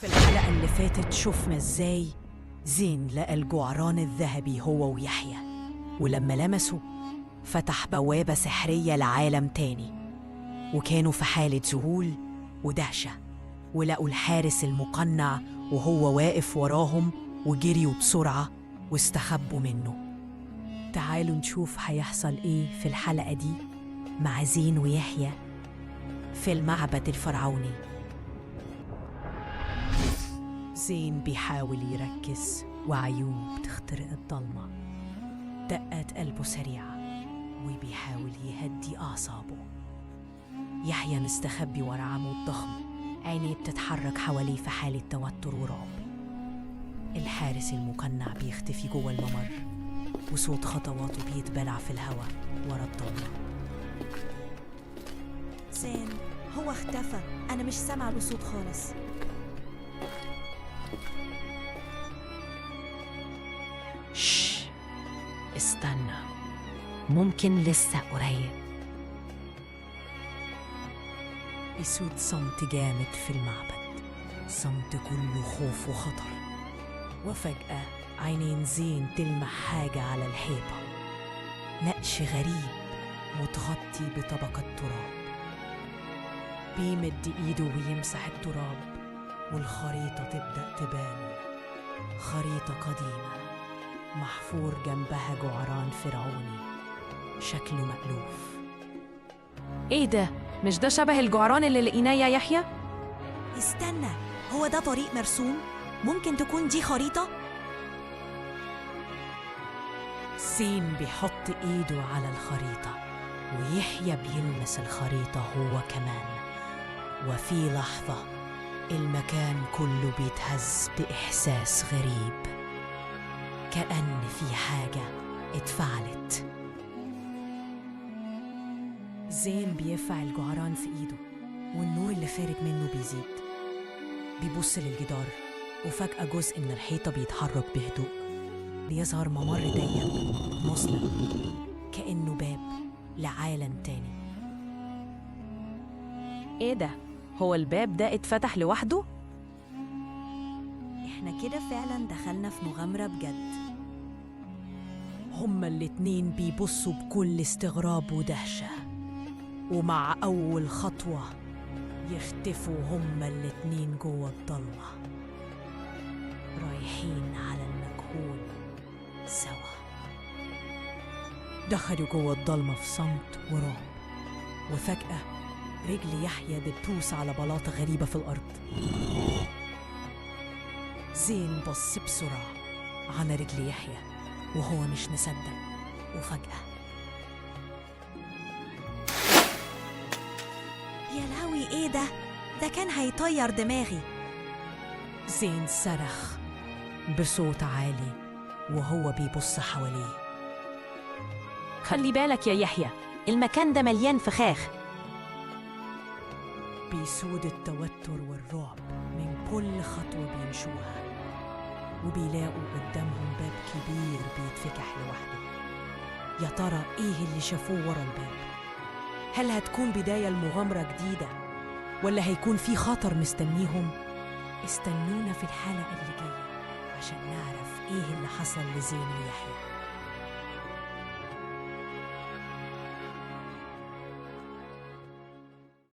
في الحلقة اللي فاتت شفنا ازاي زين لقى الجعران الذهبي هو ويحيى، ولما لمسه فتح بوابة سحرية لعالم تاني، وكانوا في حالة ذهول ودهشة، ولقوا الحارس المقنع وهو واقف وراهم وجريوا بسرعة واستخبوا منه. تعالوا نشوف هيحصل ايه في الحلقة دي مع زين ويحيى في المعبد الفرعوني. زين بيحاول يركز وعيونه بتخترق الضلمة، دقات قلبه سريعة وبيحاول يهدي أعصابه. يحيى مستخبي ورا عمود ضخم، عينيه بتتحرك حواليه في حالة توتر ورعب. الحارس المقنع بيختفي جوه الممر، وصوت خطواته بيتبلع في الهواء ورا الضلمة. زين هو اختفى، أنا مش سامعة له صوت خالص. شش، استنى، ممكن لسه قريب. يسود صمت جامد في المعبد، صمت كله خوف وخطر. وفجأة عينين زين تلمح حاجة على الحيطة، نقش غريب متغطي بطبقة تراب. بيمد ايده ويمسح التراب، والخريطة تبدأ تبان. خريطة قديمة محفور جنبها جعران فرعوني شكله مألوف. ايه ده؟ مش ده شبه الجعران اللي لقيناه يا يحيى؟ استنى، هو ده طريق مرسوم؟ ممكن تكون دي خريطة؟ زين بيحط ايده على الخريطة، ويحيى بيلمس الخريطة هو كمان. وفي لحظة المكان كله بيتهز بإحساس غريب، كأن في حاجة اتفعلت. زين بيرفع الجعران في ايده، والنور اللي خارج منه بيزيد. بيبص للجدار، وفجأة جزء من الحيطة بيتحرك بهدوء. بيظهر ممر ضيق مظلم، كأنه باب لعالم تاني. ايه ده؟ هو الباب ده اتفتح لوحده؟ احنا كده فعلا دخلنا في مغامرة بجد. هما الاتنين بيبصوا بكل استغراب ودهشة، ومع أول خطوة يختفوا هما الاتنين جوه الضلمة، رايحين على المجهول سوا. دخلوا جوه الضلمة في صمت ورعب، وفجأة رجل يحيى بتدوس على بلاطة غريبة في الأرض. زين بص بسرعة على رجل يحيى وهو مش مصدق، وفجأة يا لهوي، ايه ده؟ ده كان هيطير دماغي. زين صرخ بصوت عالي وهو بيبص حواليه. خلي بالك يا يحيى، المكان ده مليان فخاخ. بيسود التوتر والرعب من كل خطوة بيمشوها، وبيلاقوا قدامهم باب كبير بيتفتح لوحده. يا ترى ايه اللي شافوه ورا الباب؟ هل هتكون بداية لمغامرة جديدة، ولا هيكون في خطر مستنيهم؟ استنونا في الحلقة اللي جاية عشان نعرف ايه اللي حصل لزين ويحيى.